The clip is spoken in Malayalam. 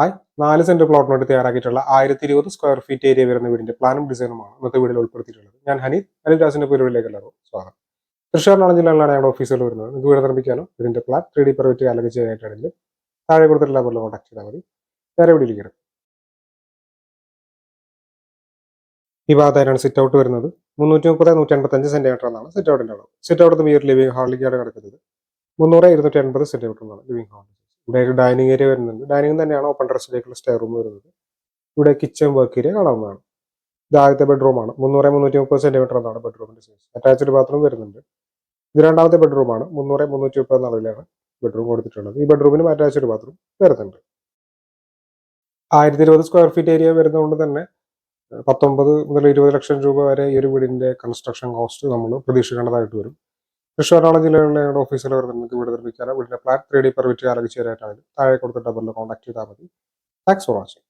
ഹായ്, 4 സെന്റ് പ്ലോട്ടിന് വേണ്ടി തയ്യാറാക്കിയിട്ടുള്ള 1020 സ്ക്വയർ ഫീറ്റ് ഏരിയ വരുന്ന വീടിന്റെ പ്ലാനും ഡിസൈനുമാണ് ഇന്നത്തെ വീഡിയോയിൽ ഉൾപ്പെടുത്തിയിട്ടുള്ളത്. ഞാൻ ഹനീഫ് രാസിന്റെ പരിപാടിയിലേക്ക് എല്ലാവരും സ്വാഗതം. തൃശ്ശൂർ ജില്ലയിലാണ് ഞങ്ങളുടെ ഓഫീസുകൾ വരുന്നത്. നിങ്ങൾക്ക് വീട് നിർമ്മിക്കാനോ ഇതിന്റെ പ്ലാൻ 3D പെർമിറ്റ് അല്ലെങ്കിൽ ചെയ്യാനായിട്ടാണെങ്കിൽ താഴെ കൊടുത്തിട്ടുള്ള നമ്പറിൽ കോൺടാക്ട് ചെയ്താൽ മതി. വേറെ വീഡിയോയിലേക്ക് കിടക്കും. ഈ ഭാഗത്തായിട്ടാണ് സിറ്റ് ഔട്ട് വരുന്നത്. 330-185 സെന്റിമീറ്റർ എന്നാണ് സിറ്റ് ഔട്ടിന്റെ അളവ്. സിറ്റ് ഔട്ട് ഈ ഒരു ലിവിംഗ് ഹാളിലേക്കാണ് കിടക്കുന്നത്. 300-280 സെന്റിമീറ്റർ എന്നാണ് ലിവിംഗ് ഹാൾ. ഇവിടെ ഒരു ഡൈനിങ് ഏരിയ വരുന്നുണ്ട്. ഡൈനിങ് തന്നെയാണ് ഓപ്പൺ ടെറസിലേക്കുള്ള സ്റ്റെയർ റൂം വരുന്നത്. ഇവിടെ കിച്ചൺ വർക്ക് ഏരിയ കാണാവുന്നതാണ്. ഇത് ആദ്യത്തെ ബെഡ്റൂമാണ്. 300-330 സെന്റിമീറ്റർ എന്നാണ് ബെഡ്റൂമിന്റെ സൈസ്. അറ്റാച്ച്ഡ് ബാത്റൂം വരുന്നുണ്ട്. ഇത് രണ്ടാമത്തെ ബെഡ്റൂമാണ്. 300-330 എന്ന അളവിലാണ് ബെഡ്റൂം കൊടുത്തിട്ടുള്ളത്. ഈ ബെഡ്റൂമിനും അറ്റാച്ച്ഡ് ബാത്റൂം വരുന്നുണ്ട്. 1020 സ്ക്വയർ ഫീറ്റ് ഏരിയ വരുന്നതുകൊണ്ട് തന്നെ 19 മുതൽ 20 ലക്ഷം രൂപ വരെ ഈ ഒരു വീടിന്റെ കൺസ്ട്രക്ഷൻ കോസ്റ്റ് നമ്മൾ പ്രതീക്ഷിക്കേണ്ടതായിട്ട് വരും. തൃശ്ശൂർ ജില്ലകളിലെ ഞങ്ങളുടെ ഓഫീസിൽ വരുന്നത് വീട് നിർമ്മിക്കാനോ വീടിന്റെ പ്ലാൻ 3D പെർമിറ്റ് അല്ലെങ്കിൽ ചെയ്യാനായിട്ടാണെങ്കിൽ താഴെ കൊടുത്ത നമ്പറിൽ കോൺടാക്ട് ചെയ്താൽ മതി. Thanks for watching.